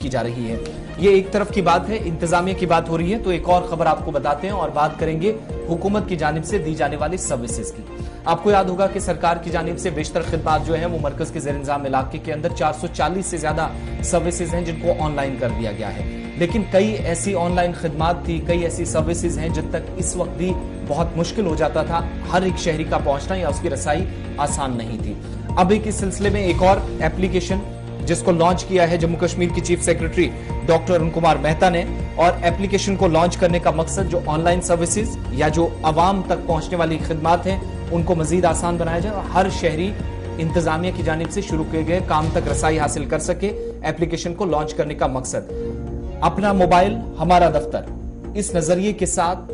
की जा रही है। ये एक तरफ की बात है, इंतजामिया की बात हो रही है, तो एक और खबर आपको बताते हैं और बात करेंगे हुकूमत की जानिब से दी जाने वाली सर्विसेज की। आपको याद होगा कि सरकार की जानिब से बेशतर खिदमात जो है वो मरकज के ज़ेर-इंतज़ाम इलाके के अंदर 440 से ज्यादा सर्विसेज हैं जिनको ऑनलाइन कर दिया गया है। लेकिन कई ऐसी ऑनलाइन खिदमात थी, कई ऐसी सर्विसेज हैं जिन तक इस वक्त भी बहुत मुश्किल हो जाता था हर एक शहरी का पहुंचना या उसकी रसाई आसान नहीं थी। अब एक इस सिलसिले में एक और एप्लीकेशन जिसको लॉन्च किया है जम्मू कश्मीर की chief secretary doctor Arun Kumar Mehta ने, और एप्लीकेशन को लॉन्च करने का मकसद जो ऑनलाइन सर्विसेज या जो अवाम तक पहुंचने वाली खिदमात हैं उनको मजीद आसान बनाया जाए और हर शहरी इंतजामिया की जानिब से शुरू किए गए काम तक रसाई हासिल कर सके। एप्लीकेशन को लॉन्च करने का मकसद अपना मोबाइल हमारा दफ्तर, इस नजरिए के साथ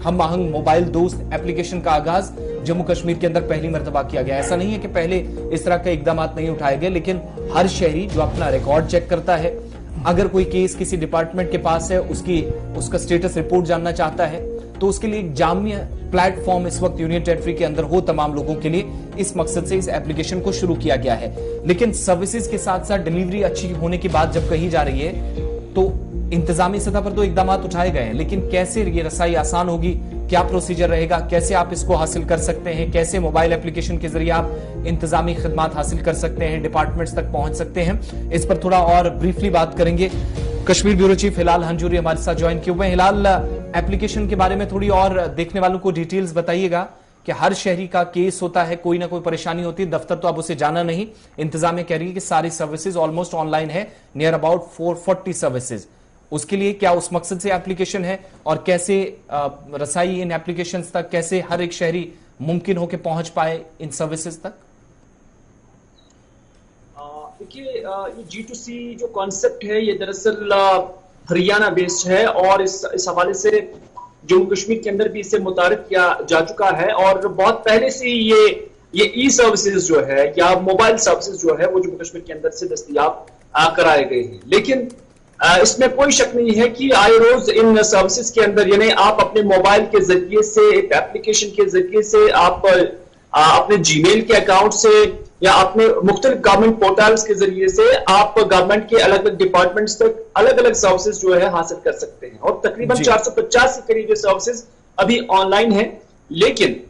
हम आहंग मोबाइल दोस्त एप्लीकेशन का आगाज जम्मू कश्मीर के अंदर पहली मर्तबा किया गया। ऐसा नहीं है कि पहले इस तरह के इकदाम नहीं उठाए गए, लेकिन हर शहरी जो अपना रिकॉर्ड चेक करता है, अगर कोई केस किसी डिपार्टमेंट के पास है, उसका स्टेटस रिपोर्ट जानना चाहता है, तो उसके लिए एक जामिया प्लेटफॉर्म इस वक्त यूनियन टेरिटरी के अंदर हो तमाम लोगों के लिए, इस मकसद से इस एप्लीकेशन को शुरू किया गया है। लेकिन सर्विसेज के साथ साथ डिलीवरी अच्छी होने की बात जब कही जा रही है तो इंतजामी सतह पर तो इकदाम उठाए गए हैं, लेकिन कैसे ये रसाई आसान होगी, क्या प्रोसीजर रहेगा, कैसे आप इसको हासिल कर सकते हैं, कैसे मोबाइल एप्लीकेशन के जरिए आप इंतजामी खिदमात हासिल कर सकते हैं, डिपार्टमेंट्स तक पहुंच सकते हैं, इस पर थोड़ा और ब्रीफली बात करेंगे। कश्मीर ब्यूरो चीफ हिलाल हंजूरी हमारे साथ ज्वाइन किए हुए हैं। हिलाल, एप्लीकेशन के बारे में थोड़ी और देखने वालों को डिटेल्स बताइएगा कि हर शहरी का केस होता है, कोई ना कोई परेशानी होती है, दफ्तर तो अब उसे जाना नहीं, इंतजामिया कह रही है कि सारी सर्विसेज ऑलमोस्ट ऑनलाइन है, नियर अबाउट 440 सर्विसेज। उसके लिए क्या उस मकसद से एप्लीकेशन है और कैसे रसाई इन एप्लीकेशंस तक, कैसे हर एक शहरी मुमकिन हो के पहुंच पाए इन सर्विसेज तक? देखिए, ये G2C जो कॉन्सेप्ट है ये दरअसल हरियाणा बेस्ड है और इस हवाले से जम्मू कश्मीर के अंदर भी इसे मुतारिफ किया जा चुका है और बहुत पहले से ये ई सर्विसेज जो है या मोबाइल सर्विसेज जो है वो जम्मू कश्मीर के अंदर से दस्तयाब कराए गए हैं। लेकिन इसमें कोई शक नहीं है कि आए रोज इन सर्विसेज के अंदर यानी आप अपने मोबाइल के जरिए से, एक एप्लीकेशन के जरिए से, आप अपने जीमेल के अकाउंट से या अपने मुख्तलिफ गवर्नमेंट पोर्टल्स के जरिए से आप गवर्नमेंट के अलग अलग डिपार्टमेंट्स तक अलग अलग सर्विसेज जो है हासिल कर सकते हैं और तकरीबन 450 के करीब सर्विसेज अभी ऑनलाइन है। लेकिन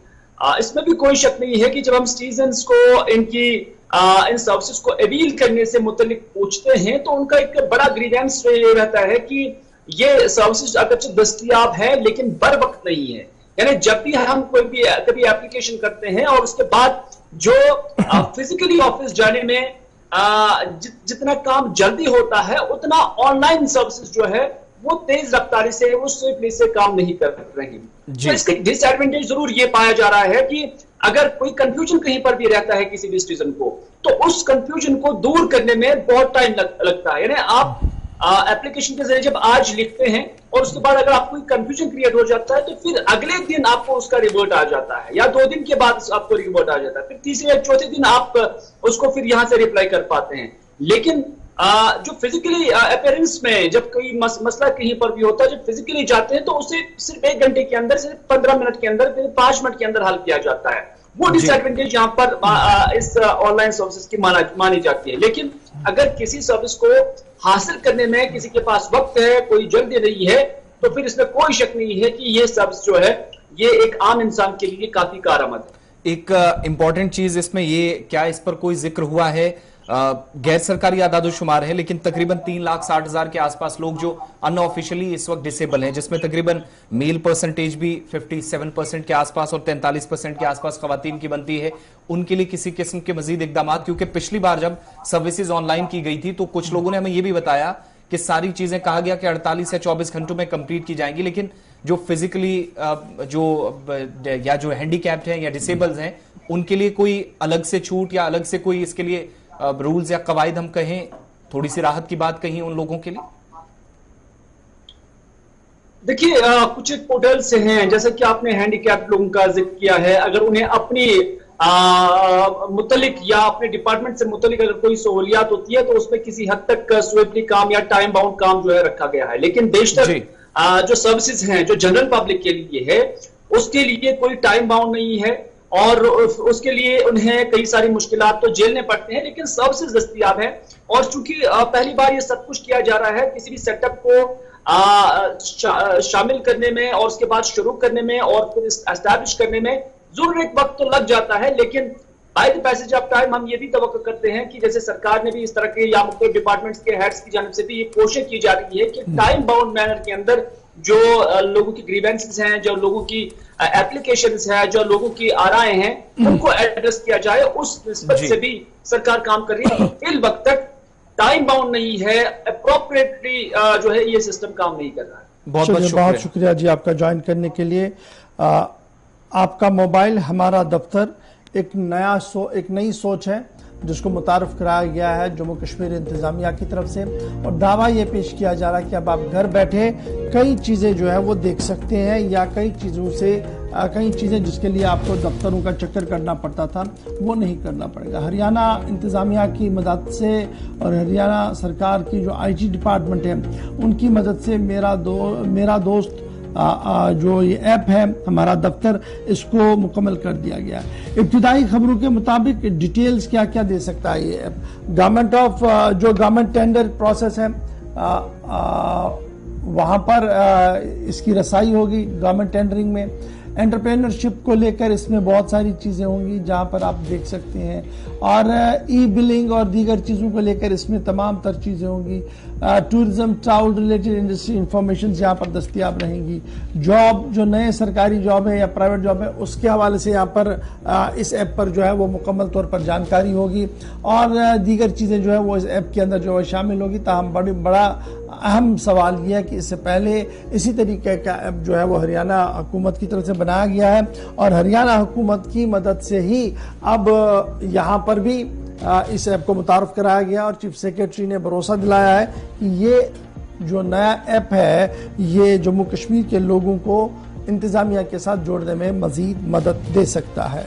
इसमें भी कोई शक नहीं है कि जब हम सिटीजन्स को इन सर्विसेज को अवील करने से मुतल्लिक पूछते हैं तो उनका एक बड़ा ग्रीवेंस ये रहता है कि ये सर्विसेज अगरचे दस्तयाब है लेकिन बर वक्त नहीं है। यानी जब भी हम कभी एप्लीकेशन करते हैं और उसके बाद जो फिजिकली ऑफिस जाने में जितना काम जल्दी होता है उतना ऑनलाइन सर्विसेज जो है वो तेज रफ्तारी से, वो स्विफ्टली से काम नहीं कर रही। तो इसका डिसएडवांटेज जरूर ये पाया जा रहा है कि अगर कोई कंफ्यूजन कहीं पर भी रहता है किसी भी सिटीजन को तो उस कंफ्यूजन को दूर करने में बहुत टाइम लगता है। यानी आप एप्लीकेशन के जरिए जब आज लिखते हैं और उसके बाद अगर आपको कंफ्यूजन क्रिएट हो जाता है तो फिर अगले दिन आपको उसका रिवर्ट आ जाता है या 2 दिन के बाद आपको रिवर्ट आ जाता है, फिर तीसरे या चौथे दिन आप उसको फिर यहां से रिप्लाई कर पाते हैं। लेकिन जो फिजिकली अपीयरेंस में जब कोई मसला कहीं पर भी होता है, जब फिजिकली जाते हैं तो उसे सिर्फ 1 घंटे के अंदर, सिर्फ 15 मिनट के अंदर, फिर 5 मिनट के अंदर हल किया जाता है। वो डिसएडवांटेज यहाँ पर इस ऑनलाइन सर्विसेज की मानी जाती है। लेकिन अगर किसी सर्विस को हासिल करने में किसी के पास वक्त है, कोई जल्दी नहीं है, तो फिर इसमें कोई शक नहीं है कि ये सर्विस जो है ये एक आम इंसान के लिए काफी कारआमद है। एक इंपॉर्टेंट चीज इसमें ये, क्या इस पर कोई जिक्र हुआ है, गैर सरकारी आदादोशुमार है, लेकिन तकरीबन 3,60,000 के आसपास लोग जो अनऑफिशियली इस वक्त डिसेबल हैं, जिसमें तकरीबन मेल परसेंटेज भी 57% के आसपास और 43% के आसपास खवातीन की बनती है, उनके लिए किसी किस्म के मजीद इकदाम, क्योंकि पिछली बार जब सर्विसेज ऑनलाइन की गई थी तो कुछ लोगों ने हमें यह भी बताया कि सारी चीजें कहा गया कि 48 या 24 घंटों में कंप्लीट की जाएंगी, लेकिन जो फिजिकली जो हैंडीकैप्ड हैं या डिसेबल्स हैं उनके लिए कोई अलग से छूट या अलग से कोई इसके लिए रूल्स या कवायद हम कहें, थोड़ी सी राहत की बात कहीं उन लोगों के लिए? देखिए, कुछ एक पोर्टल से हैं जैसे कि आपने हैंडीकैप लोगों का जिक्र किया है, अगर उन्हें अपनी मुतलिक या अपने डिपार्टमेंट से मुतलिक अगर कोई सहूलियात होती है तो उसमें किसी हद तक स्विफ्टली काम या टाइम बाउंड काम जो है रखा गया है। लेकिन बेशतर जो सर्विसेज हैं जो जनरल पब्लिक के लिए है उसके लिए कोई टाइम बाउंड नहीं है اور اس کے لیے انہیں کئی ساری مشکلات تو جھیلنے پڑتے ہیں، لیکن سروسز دستیاب ہیں. اور چونکہ پہلی بار یہ سب کچھ کیا جا رہا ہے، کسی بھی سیٹ اپ کو شامل کرنے میں اور اس کے بعد شروع کرنے میں اور پھر اسٹیبلش کرنے میں ضرور ایک وقت تو لگ جاتا ہے، لیکن by the passage of time ہم یہ بھی توقع کرتے ہیں کہ جیسے سرکار نے بھی اس طرح کے یا مختلف ڈپارٹمنٹس کے ہیڈز کی جانب سے بھی یہ کوشش کی جا رہی ہے کہ ٹائم باؤنڈ مینر کے اندر جو لوگوں کی گریونسز ہیں، جو لوگوں کی اپلیکیشنز ہیں، جو لوگوں کی آرائیں ہیں، ان کو ایڈریس کیا جائے. اس نسبت سے بھی سرکار کام کر رہی ہے. فی الوقت تک ٹائم باؤنڈ نہیں ہے، اپروپریٹلی جو ہے یہ سسٹم کام نہیں کر رہا ہے. بہت شکریہ جی آپ کا جوائن کرنے کے لیے. آپ کا موبائل ہمارا دفتر ایک نئی سوچ ہے جس کو متعارف کرایا گیا ہے جموں کشمیر انتظامیہ کی طرف سے، اور دعویٰ یہ پیش کیا جا رہا ہے کہ اب آپ گھر بیٹھے کئی چیزیں جو ہے وہ دیکھ سکتے ہیں، یا کئی چیزیں جس کے لیے آپ کو دفتروں کا چکر کرنا پڑتا تھا وہ نہیں کرنا پڑے گا. ہریانہ انتظامیہ کی مدد سے اور ہریانہ سرکار کی جو آئی ٹی ڈپارٹمنٹ ہے ان کی مدد سے میرا دوست جو یہ ایپ ہے ہمارا دفتر، اس کو مکمل کر دیا گیا. ابتدائی خبروں کے مطابق ڈیٹیلز کیا دے سکتا ہے یہ ایپ؟ گورنمنٹ ٹینڈر پروسیس ہے وہاں پر اس کی رسائی ہوگی. گورنمنٹ ٹینڈرنگ میں انٹرپرینرشپ کو لے کر اس میں بہت ساری چیزیں ہوں گی جہاں پر آپ دیکھ سکتے ہیں، اور ای بلنگ اور دیگر چیزوں کو لے کر اس میں تمام تر چیزیں ہوں گی. Tourism travel related industry information یہاں پر دستیاب رہیں گی. جاب جو نئے سرکاری جاب ہے یا پرائیویٹ جاب ہے اس کے حوالے سے یہاں پر اس ایپ پر جو ہے وہ مکمل طور پر جانکاری ہوگی، اور دیگر چیزیں جو ہے وہ اس ایپ کے اندر جو ہے شامل ہوگی. تاہم بڑا اہم سوال یہ ہے کہ اس سے پہلے اسی طریقے کا ایپ جو ہے وہ ہریانہ حکومت کی طرف سے بنایا گیا ہے، اور ہریانہ حکومت کی مدد سے ہی اب یہاں پر بھی اس ایپ کو متعارف کرایا گیا، اور چیف سیکریٹری نے بھروسہ دلایا ہے کہ یہ جو نیا ایپ ہے یہ جموں کشمیر کے لوگوں کو انتظامیہ کے ساتھ جوڑنے میں مزید مدد دے سکتا ہے.